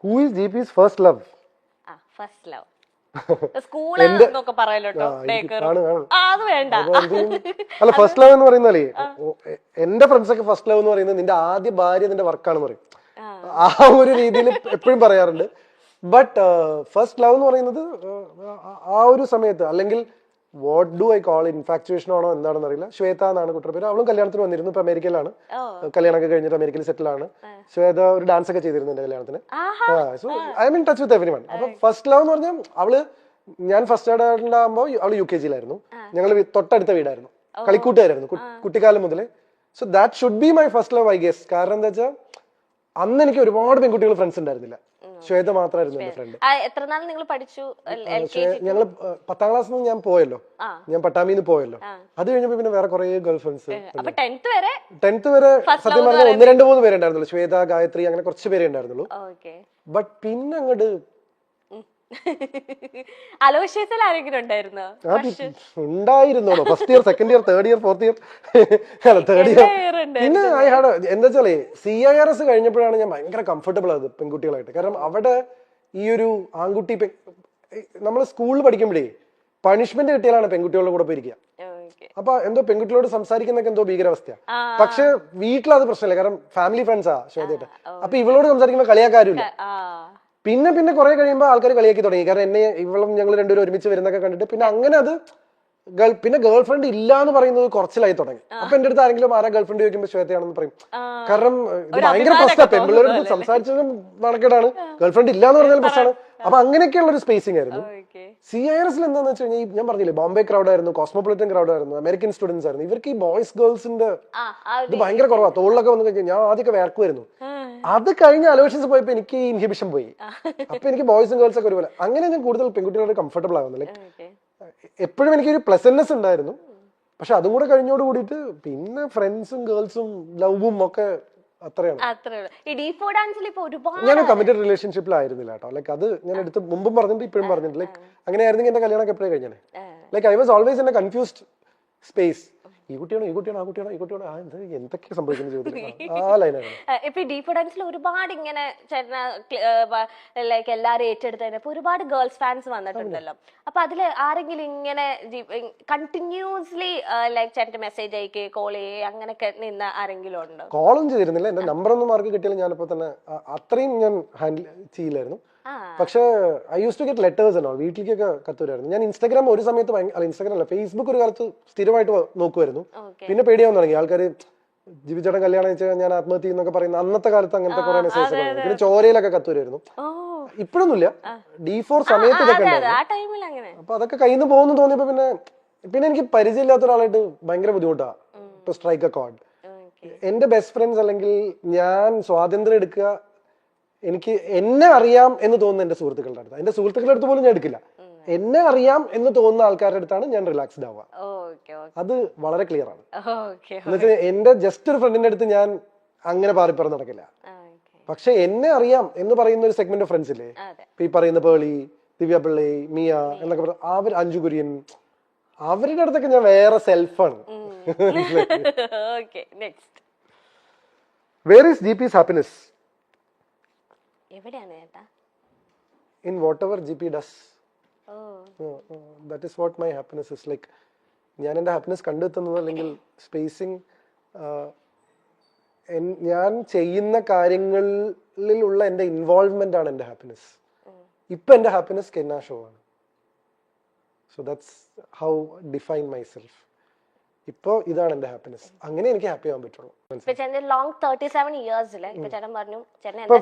Who is GP's first love? First love സ്കൂളൊക്കെ പറയലോട്ടോ. അത് വേണ്ട. അല്ല, ഫസ്റ്റ് ലവ് എന്ന് പറയുന്നാലേ എന്റെ ഫ്രണ്ട്സ് ഒക്കെ ഫസ്റ്റ് ലവ് എന്ന് പറയുന്നത് നിന്റെ ആദ്യ ഭാര്യ നിന്റെ വർക്കാണെന്ന് പറയും. ആ ഒരു രീതിയിൽ എപ്പോഴും പറയാറുണ്ട്. ബട്ട് ഫസ്റ്റ് ലവ് എന്ന് പറയുന്നത് ആ ഒരു സമയത്ത്, അല്ലെങ്കിൽ what do I call infatuation ആണോ എന്താണെന്ന് അറിയില്ല. ശ്വേത എന്നാണ് കുട്ടിയുടെ പേര്. അവളും കല്യാണത്തിന് വന്നിരുന്നു. ഇപ്പൊ അമേരിക്കയിലാണ്. കല്യാണമൊക്കെ കഴിഞ്ഞിട്ട് അമേരിക്കയിൽ സെറ്റിൽ ആണ്. ശ്വേത ഒരു ഡാൻസ് ഒക്കെ ചെയ്തിരുന്നു എന്റെ കല്യാണത്തിന്. So I M in touch with everyone. അപ്പൊ ഫസ്റ്റ് ലവ് എന്ന് പറഞ്ഞാൽ അവള്, ഞാൻ ഫസ്റ്റ് സ്റ്റാൻഡേർഡിലാകുമ്പോൾ അവള് UKG-യിലായിരുന്നു. ഞങ്ങൾ തൊട്ടടുത്ത വീടായിരുന്നു, കളിക്കൂട്ടുകാരായിരുന്നു കുട്ടിക്കാലം മുതലേ. So that should be my first love I guess. കാരണം എന്താ വെച്ചാൽ അന്ന് എനിക്ക് ഒരുപാട് പെൺകുട്ടികൾ ഫ്രണ്ട്സ് ഉണ്ടായിരുന്നില്ല. ശ്വേത മാത്രമായിരുന്നു എന്റെ ഫ്രണ്ട്. എത്ര നാൾ നിങ്ങൾ പഠിച്ചു? ഞങ്ങള് 10ാം ക്ലാസ്സിൽ ഞാൻ പോയല്ലോ, ഞാൻ പട്ടാമിന്ന് പോയല്ലോ. അത് കഴിഞ്ഞപ്പോ പിന്നെ വേറെ കുറെ ഗേൾ ഫ്രണ്ട്സ്. 10th വരെ സത്യം പറഞ്ഞാൽ 1-2-3 പേരെ ഉണ്ടായിരുന്നുള്ളൂ. ശ്വേത, ഗായത്രി, അങ്ങനെ കുറച്ച് പേരെ ഉണ്ടായിരുന്നുള്ളൂ. ബട്ട് പിന്നെ അങ്ങോട്ട് അലോഷ്യത്തിൽ ആരെങ്കിലും ഉണ്ടായിരുന്നോ? ഉണ്ടായിരുന്നോ? First year, second year, third year, fourth year, third year. പിന്നെ എന്താ വെച്ചാലേ CIRS കഴിഞ്ഞപ്പോഴാണ് ഞാൻ ഭയങ്കര കംഫർട്ടബിൾ ആയത് പെൺകുട്ടികളായിട്ട്. കാരണം അവിടെ ഈ ഒരു ആൺകുട്ടി, നമ്മൾ സ്കൂളിൽ പഠിക്കുമ്പോഴേ പണിഷ്മെന്റ് കിട്ടിയാലാണ് പെൺകുട്ടികളുടെ കൂടെ പോയിരിക്കുക. അപ്പൊ എന്തോ പെൺകുട്ടികളോട് സംസാരിക്കുന്നൊക്കെ എന്തോ ഭീകരാവസ്ഥയാണ്. പക്ഷെ വീട്ടിലത് പ്രശ്നമില്ല, കാരണം ഫാമിലി ഫ്രണ്ട്സാ ശ്വേതയായിട്ട്. അപ്പൊ ഇവളോട് സംസാരിക്കുമ്പോൾ കളിയാക്കാരുമില്ല. പിന്നെ പിന്നെ കുറെ കഴിയുമ്പോൾ ആൾക്കാർ കളിയാക്കി തുടങ്ങി. കാരണം എന്നെ ഇവളും ഞങ്ങൾ രണ്ടുപേരും ഒരുമിച്ച് വരുന്നൊക്കെ കണ്ടിട്ട് പിന്നെ അങ്ങനെ അത് പിന്നെ ഗേൾ ഫ്രണ്ട് ഇല്ല എന്ന് പറയുന്നത് കുറച്ചിലായി തുടങ്ങി. അപ്പൊ എന്റെ അടുത്ത് ആരെങ്കിലും ആരാ ഗേൾ ഫ്രണ്ട് ചോദിക്കുമ്പോൾ ശ്വേതയാണെന്ന് പറയും. കാരണം ഇത് ഭയങ്കര പ്രശ്നമാണ്, പെൺപിള്ളേരുടെ സംസാരിച്ചതും നടക്കേടാണ്, ഗേൾ ഫ്രണ്ട് ഇല്ല എന്ന് പറഞ്ഞാൽ പ്രശ്നമാണ്. അപ്പൊ അങ്ങനെയൊക്കെയുള്ള ഒരു സ്പേസിംഗ് ആയിരുന്നു. CIRS എന്താന്ന് വെച്ച് കഴിഞ്ഞാൽ ഞാൻ പറഞ്ഞില്ലേ, ബോംബെ ക്രൗഡ് ആയിരുന്നു, കോസ്മോപൊളിറ്റൻ ക്രൗഡ് ആയിരുന്നു, അമേരിക്കൻ സ്റ്റുഡൻസ് ആയിരുന്നു. ഇവർക്ക് ഈ ബോയ്സ് ഗേൾസിന്റെ ഇത് ഭയങ്കര കുറവാണ്. തോളിലൊക്കെ വന്നു കഴിഞ്ഞാൽ ഞാൻ ആദ്യമൊക്കെ വേർക്കുമായിരുന്നു. അത് കഴിഞ്ഞ അലോഷൻസ് പോയപ്പോ എനിക്ക് ഈ ഇൻഹിബിഷൻ പോയി. അപ്പൊ എനിക്ക് ബോയ്സും ഗേൾസ് ഒക്കെ ഒരുപോലെ. അങ്ങനെ ഞാൻ കൂടുതൽ പെൺകുട്ടികളോട് കംഫർട്ടബിൾ ആവുന്നു. ലൈക്ക് എപ്പോഴും എനിക്കൊരു പ്ലസന്റ്നെസ് ഉണ്ടായിരുന്നു. പക്ഷെ അതും കൂടെ കഴിഞ്ഞോട് കൂടിയിട്ട് പിന്നെ ഫ്രണ്ട്സും ഗേൾസും ലവും ഒക്കെ അത്രയാണ്. ഞാൻ കമ്മിറ്റഡ് റിലേഷൻഷിപ്പിലായിരുന്നില്ല കേട്ടോ. ലൈക്ക് അത് ഞാൻ എടുത്ത് മുമ്പും പറഞ്ഞിട്ട് ഇപ്പോഴും പറഞ്ഞിട്ട്, ലൈക്ക് അങ്ങനെയായിരുന്നെങ്കിൽ എന്റെ കല്യാണം എപ്പോഴും കഴിഞ്ഞാൽ. Like I was always in A confused space. ഈ കുട്ടിയാണോ, ഈ കുട്ടിയാണോ, ആ കുട്ടിയാണോ, ഈ കുട്ടിയാണോ, എന്തൊക്കെയാ സംഭവിക്കുന്ന ചോദ്യം ആ ലൈനാണ്. ഇപ്പൊ ഡീപ്പ് ഡാൻസിൽ ഒരുപാട് ഇങ്ങനെ ലൈക്ക് എല്ലാരും ഏറ്റെടുത്തതിനപ്പോ ഒരുപാട് ഗേൾസ് ഫാൻസ് വന്നിട്ടുണ്ടല്ലോ. അപ്പൊ അതില് ആരെങ്കിലും ഇങ്ങനെ കണ്ടിന്യൂസ്ലി ലൈക്ക് ചേട്ടന്റെ മെസ്സേജ് അയക്കുക, കോൾ ചെയ്യുക, അങ്ങനെയൊക്കെ നിന്ന ആരെങ്കിലും ഉണ്ടോ? കോളും ചെയ്തിരുന്നില്ല. എന്റെ നമ്പർ ഒന്നും മാർക്ക് കിട്ടിയാലും ഞാനിപ്പോ തന്നെ അത്രയും ഞാൻ ഹാൻഡിൽ ചെയ്യില്ലായിരുന്നു. പക്ഷെ I use to get letters എന്നോ, വീട്ടിലേക്കൊക്കെ കത്തുവരായിരുന്നു. ഞാൻ ഇൻസ്റ്റാഗ്രാം ഒരു സമയത്ത് ഇൻസ്റ്റാഗ്രാം അല്ല, ഫേസ്ബുക്ക് ഒരു കാലത്ത് സ്ഥിരമായിട്ട് നോക്കുമായിരുന്നു. പിന്നെ പേടിയാവാൻ തുടങ്ങി. ആൾക്കാർ ജിബിച്ചേട്ടൻ കല്യാണം വെച്ചാൽ ഞാൻ ആത്മഹത്യ എന്നൊക്കെ പറയുന്ന അന്നത്തെ കാലത്ത് അങ്ങനത്തെ കുറെ മെസ്സേജ്. പിന്നെ ചോരയിലൊക്കെ കത്തുവരായിരുന്നു. ഇപ്പോഴൊന്നുമില്ല, D4 സമയത്ത് ഇതൊക്കെ ഉണ്ടായിരുന്നു. അപ്പൊ അതൊക്കെ കയ്യിൽ നിന്ന് പോകുന്നു തോന്നിയപ്പോ പിന്നെ എനിക്ക് പരിചയമില്ലാത്ത ഒരാളായിട്ട് ഭയങ്കര ബുദ്ധിമുട്ടാണ് ടു സ്ട്രൈക്ക് എ കോർഡ്. എന്റെ ബെസ്റ്റ് ഫ്രണ്ട്സ് അല്ലെങ്കിൽ ഞാൻ സ്വാതന്ത്ര്യം എടുക്കുക, എനിക്ക് എന്നെ അറിയാം എന്ന് തോന്നുന്ന എന്റെ സുഹൃത്തുക്കളുടെ അടുത്ത്, എന്റെ സുഹൃത്തുക്കളുടെ അടുത്ത് പോലും ഞാൻ എടുക്കില്ല. എന്നെ അറിയാം എന്ന് തോന്നുന്ന ആൾക്കാരുടെ അടുത്താണ് ഞാൻ റിലാക്സ്ഡ് ആവുക. അത് വളരെ ക്ലിയർ ആണ്. എന്നുവെച്ചാൽ എന്റെ ജസ്റ്റ് ഒരു ഫ്രണ്ടിന്റെ അടുത്ത് ഞാൻ അങ്ങനെ പാറിപ്പറന്ന് നടക്കില്ല. പക്ഷെ എന്നെ അറിയാം എന്ന് പറയുന്ന ഒരു സെഗ്മെന്റ് ഓഫ് ഫ്രണ്ട്സ് ഇല്ലേ, ഈ പറയുന്ന പേളി, ദിവ്യ പിള്ളി, മിയ എന്നൊക്കെ പറഞ്ഞ അഞ്ജു കുര്യൻ, അവരുടെ അടുത്തൊക്കെ ഞാൻ വേറെ സെൽഫാണ്. Where is GP's happiness? In whatever GP does. That is what my happiness is. Like ഞാൻ എൻ്റെ ഹാപ്പിനെസ് കണ്ടെത്തുന്നത് അല്ലെങ്കിൽ സ്പേസിങ്, ഞാൻ ചെയ്യുന്ന കാര്യങ്ങളിലുള്ള എൻ്റെ ഇൻവോൾവ്മെന്റ് ആണ് എൻ്റെ ഹാപ്പിനെസ്. ഇപ്പൊ എൻ്റെ ഹാപ്പിനെസ് കെന്ന ഷോ ആണ്. So that's how define my self. ഇപ്പൊ ഇതാണ് എന്റെ ഹാപ്പിനെസ്. അങ്ങനെ എനിക്ക് ഹാപ്പി ആവാൻ പറ്റുള്ളൂ.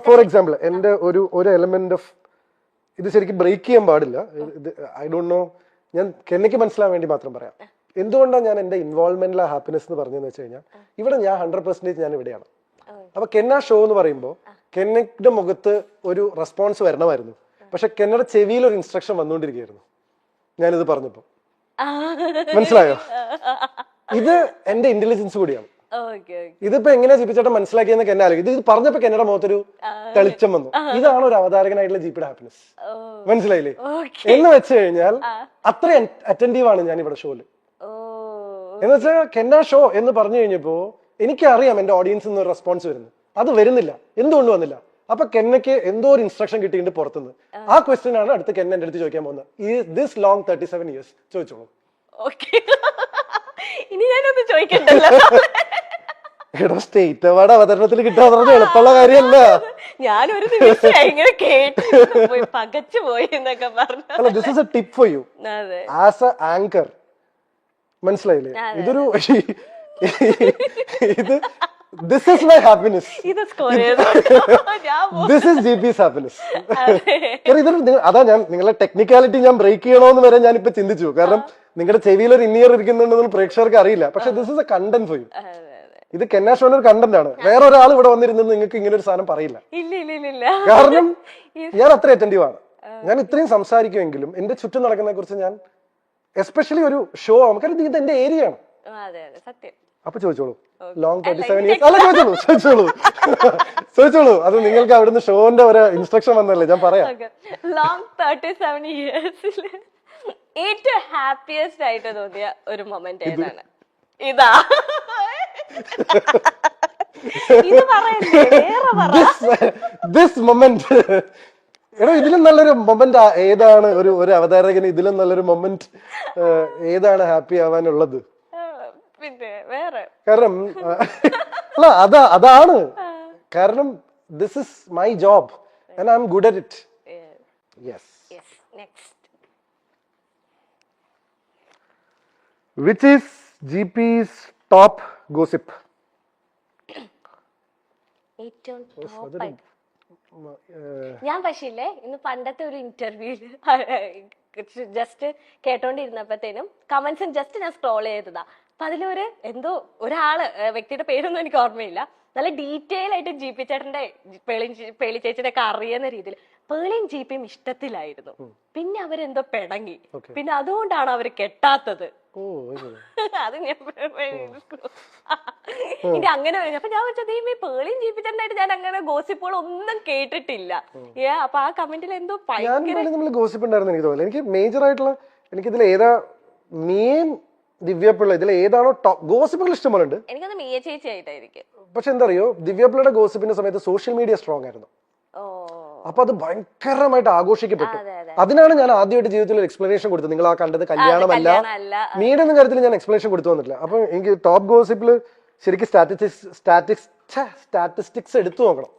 ഫോർ എക്സാമ്പിൾ എന്റെ ഒരു എലമെന്റ് ഓഫ് ഇത് ശരിക്കും ബ്രേക്ക് ചെയ്യാൻ പാടില്ല. ഐ ഡോണ്ട് നോ, ഞാൻ കെന്നയ്ക്ക് മനസ്സിലാവാൻ വേണ്ടി മാത്രം പറയാം. എന്തുകൊണ്ടാണ് ഞാൻ എന്റെ ഇൻവോൾവ്മെന്റിലെ ഹാപ്പിനെസ് എന്ന് പറഞ്ഞതെന്ന് വെച്ച് കഴിഞ്ഞാൽ, ഇവിടെ ഞാൻ 100% ഞാൻ ഇവിടെയാണ്. അപ്പൊ കെന്ന ഷോ എന്ന് പറയുമ്പോൾ കെന്നയുടെ മുഖത്ത് ഒരു റെസ്പോൺസ് വരണമായിരുന്നു. പക്ഷെ കെന്നയുടെ ചെവിയിൽ ഒരു ഇൻസ്ട്രക്ഷൻ വന്നുകൊണ്ടിരിക്കുകയായിരുന്നു ഞാനിത് പറഞ്ഞപ്പോ. മനസ്സിലായോ? ഇത് എന്റെ ഇന്റലിജൻസ് കൂടിയാണ്. ഇതിപ്പോ എങ്ങനെയാ ജിപിച്ചേട്ടൻ മനസ്സിലാക്കിയെന്നൊക്കെ എന്നെ ആലോചിക്കും. ഇത് പറഞ്ഞപ്പോ കെന്നയുടെ മുഖത്തൊരു തെളിച്ചം വന്നു. ഇതാണ് ഒരു അവതാരകനായിട്ടുള്ള ജിപിയുടെ ഹാപ്പിനെസ്. മനസ്സിലായില്ലേ? എന്ന് വെച്ച് കഴിഞ്ഞാൽ അത്ര അറ്റൻറ്റീവ് ആണ് ഞാൻ ഇവിടെ ഷോയില്. എന്ന് വെച്ചാൽ കെന്ന ഷോ എന്ന് പറഞ്ഞു കഴിഞ്ഞപ്പോ എനിക്കറിയാം എന്റെ ഓഡിയൻസിൽ നിന്ന് ഒരു റെസ്പോൺസ് വരുന്നു. അത് വരുന്നില്ല. എന്തുകൊണ്ട് വന്നില്ല? അപ്പൊ കെന്നയ്ക്ക് എന്തോ ഒരു ഇൻസ്ട്രക്ഷൻ കിട്ടിയിട്ടുണ്ട് പുറത്തുനിന്ന്. ആ ക്വസ്റ്റ്യൻ ആണ് അടുത്ത് കെന്ന എന്റെ അടുത്ത് ചോദിക്കാൻ പോകുന്നത്. Is this long 37 years? ചോദിച്ചോളൂ. ഓക്കെ, ഇനി ഞാനൊന്ന് ചോദിക്കണ്ടല്ലോ. എടാ സ്റ്റേറ്റ് അവാർഡ് അവതരണത്തിൽ കിട്ടാൻ എളുപ്പമുള്ള കാര്യമല്ല. ഞാനൊരു നിമിഷം ഇങ്ങനെ കേട്ട് പോയി പകച്ചു പോയി എന്നൊക്കെ പറഞ്ഞു. അല്ല, this is A tip for you അതെ, ആസ് എ ആങ്കർ. മനസ്സിലായില്ലേ? ഇതൊരു ഇത് ദിസ് ഇസ് മൈ ഹാപ്പിനെസ്. ഇത് സ്കോർ ചെയ്തു. This is GP's happiness. ഇതൊരു അതാ ഞാൻ നിങ്ങളെ ടെക്നിക്കാലിറ്റി ഞാൻ ബ്രേക്ക് ചെയ്യണോന്ന് വരെ ഞാൻ ഇപ്പൊ ചിന്തിച്ചു. കാരണം നിങ്ങളുടെ ചെവിയിൽ ഒരു ഇന്നിയർ ഇരിക്കുന്നുണ്ടെന്ന് പ്രേക്ഷകർക്ക് അറിയില്ല. പക്ഷെ this is A content for you. ഇത് കെന്ന ഷോന്റെ ഒരു കണ്ടന്റ് ആണ്. വേറെ ഒരാൾ ഇവിടെ വന്നിരുന്നത് നിങ്ങൾക്ക് ഇങ്ങനെ ഒരു സാധനം പറയില്ല. കാരണം ഞാൻ അത്ര അറ്റൻറ്റീവ് ആണ്. ഞാൻ ഇത്രയും സംസാരിക്കുമെങ്കിലും എന്റെ ചുറ്റും നടക്കുന്നതിനെ കുറിച്ച് ഞാൻ എസ്പെഷ്യലി ഒരു ഷോ ആവുമ്പോൾ ഇത് എന്റെ ഏരിയ ആണ്. അപ്പൊ ചോദിച്ചോളൂ, ലോങ് 37 years? അല്ല, ചോദിച്ചോളൂ. അത് നിങ്ങൾക്ക് അവിടുന്ന് ഷോന്റെ ഒരു ഇൻസ്ട്രക്ഷൻ വന്നല്ലേ, ഞാൻ പറയാം. ലോങ് 37 years ഏറ്റവും ഹാപ്പിയസ്റ്റ് ആയിട്ട് തോന്നിയ ഒരു മൊമെന്റ് ഏതാണ്? ഇതാ, ഇത് പറയല്ലേ, വേറെ പറ. This moment. എടോ, ഇതിലും നല്ലൊരു മൊമെന്റ് ഏതാണ്? ഒരു അവതാരകന് ഇതിലും നല്ലൊരു മൊമെന്റ് ഏതാണ് ഹാപ്പി ആവാനുള്ളത്? പിന്നെ വേറെ കാരണം അല്ല, അതാണ് കാരണം this is my job and I M good at it. Yes. Next, which is GP's top gossip? ഏറ്റവും ടോപ്പ് ആയിട്ട് ഞാൻ പക്ഷേ ഇല്ലേ, ഇന്ന് പണ്ടത്തെ ഒരു ഇന്റർവ്യൂല് ജസ്റ്റ് കേട്ടോണ്ടിരുന്നപ്പോഴത്തേനും കമന്റ്സും ജസ്റ്റ് ഞാൻ സ്ക്രോൾ ചെയ്തതാ. അപ്പൊ അതിലൊരു എന്തോ ഒരാള്, വ്യക്തിയുടെ പേരൊന്നും എനിക്ക് ഓർമ്മയില്ല, നല്ല ഡീറ്റെയിൽ ആയിട്ട് GP ചേട്ടന്റെ പേളി ചേച്ചിയുടെ ഒക്കെ അറിയുന്ന രീതിയിൽ പേളിയും GPയും ഇഷ്ടത്തിലായിരുന്നു. പിന്നെ അവരെന്തോ പിണങ്ങി. പിന്നെ അതുകൊണ്ടാണ് അവര് കെട്ടാത്തത്. അത് ഞാൻ ഇനി അങ്ങനെ അപ്പൊ ഞാൻ വെച്ചത് ഈ പേളിയും GP ചേട്ടനായിട്ട് ഞാൻ അങ്ങനെ ഗോസിപ്പുകൾ ഒന്നും കേട്ടിട്ടില്ല. അപ്പൊ ആ കമന്റിൽ എന്തോ ഗോസിപ്പ് ഉണ്ടായിരുന്നു എനിക്ക് തോന്നുന്നു. എനിക്ക് മേജർ ആയിട്ടുള്ള എനിക്കിതിൽ ഏതാ മീൻ ദിവ്യപിള്ള, ഇതിൽ ഏതാണോ ടോപ്പ് ഗോസിപ്പുകൾ ഇഷ്ടംപോലെ ഉണ്ട്. എനിക്കത് മീയ ചേച്ചി ആയിട്ടായിരിക്കും. പക്ഷെ എന്താ അറിയോ, ദിവ്യപിള്ളയുടെ ഗോസിപ്പിന്റെ സമയത്ത് സോഷ്യൽ മീഡിയ സ്ട്രോങ് ആയിരുന്നു. അപ്പൊ അത് ഭയങ്കരമായിട്ട് ആഘോഷിക്കപ്പെട്ടു. അതിനാണ് ഞാൻ ആദ്യമായിട്ട് ജീവിതത്തിൽ ഒരു എക്സ്പ്ലനേഷൻ കൊടുത്തത്. നിങ്ങൾ ആ കണ്ടത് കല്യാണമല്ല, മീഡിയ കാര്യത്തിൽ ഞാൻ എക്സ്പ്ലനേഷൻ കൊടുത്തു വന്നിട്ടില്ല. അപ്പൊ എനിക്ക് ടോപ്പ് ഗോസിപ്പില് ശരിക്കും സ്റ്റാറ്റിസ്റ്റിക്സ് എടുത്തു നോക്കണം.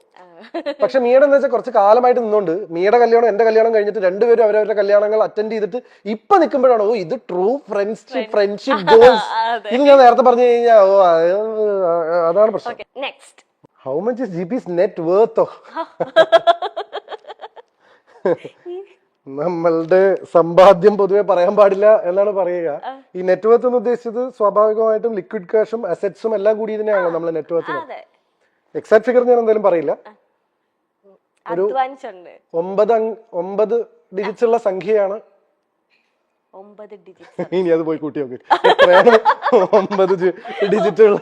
പക്ഷെ മീയുടെ എന്ന് വെച്ചാൽ കുറച്ച് കാലമായിട്ട് നിന്നുകൊണ്ട് മീയുടെ കല്യാണം എന്റെ കല്യാണം കഴിഞ്ഞിട്ട് രണ്ടുപേരും അവരവരുടെ കല്യാണങ്ങൾ അറ്റൻഡ് ചെയ്തിട്ട് ഇപ്പൊ നിൽക്കുമ്പോഴാണോ ഇത് ട്രൂ ഫ്രണ്ട്ഷിപ്പ് ഗോൾസ്. ഇത് ഞാൻ നേരത്തെ പറഞ്ഞു കഴിഞ്ഞാൽ അതാണ് പ്രശ്നം. How much is GP's net വർത്തോ? നമ്മളുടെ സമ്പാദ്യം പൊതുവെ പറയാൻ പാടില്ല എന്നാണ് പറയുക. ഈ നെറ്റ് വർത്ത് എന്ന് ഉദ്ദേശിച്ചത് സ്വാഭാവികമായിട്ടും ലിക്വിഡ് ക്യാഷും അസറ്റ്സും എല്ലാം കൂടി ഇതിനെയാണല്ലോ നമ്മൾ നെറ്റ് വർത്ത്. എക്സാക്ട് ഫിഗർ ഞാൻ എന്തായാലും പറയില്ല. ഒരു 9 ഡിജിറ്റ്സ് ഉള്ള സംഖ്യയാണ്. ഇനി അത് പോയി കൂട്ടി നോക്കി എത്രയാണ് 9 ഡിജിറ്റ് ഉള്ള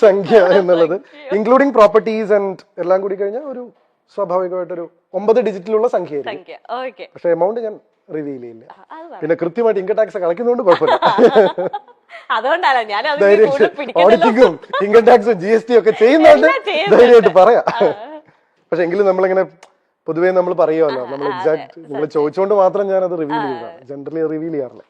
സംഖ്യ എന്നുള്ളത്, ഇൻക്ലൂഡിങ് പ്രോപ്പർട്ടീസ് ആൻഡ് എല്ലാം കൂടി കഴിഞ്ഞാൽ ഒരു സ്വാഭാവികമായിട്ടൊരു 9 ഡിജിറ്റിലുള്ള സംഖ്യ. പക്ഷെ എമൗണ്ട് ഞാൻ റിവീൽ ചെയ്യില്ല. പിന്നെ കൃത്യമായിട്ട് ഇൻകം ടാക്സ് കളയ്ക്കുന്നതുകൊണ്ട് കുഴപ്പമില്ല. ഓഡിറ്റിങ്ങും ഇൻകം ടാക്സും GST ഒക്കെ ചെയ്യുന്നുണ്ട്, ധൈര്യമായിട്ട് പറയാം. പക്ഷെ എങ്കിലും നമ്മളിങ്ങനെ പൊതുവേ നമ്മൾ പറയുമല്ലോ, നമ്മൾ എക്സാക്ട് നിങ്ങൾ ചോദിച്ചുകൊണ്ട് മാത്രം ഞാൻ അത് റിവീൽ ചെയ്തതാണ്. ജനറലി റിവീൽ ചെയ്യാറില്ല.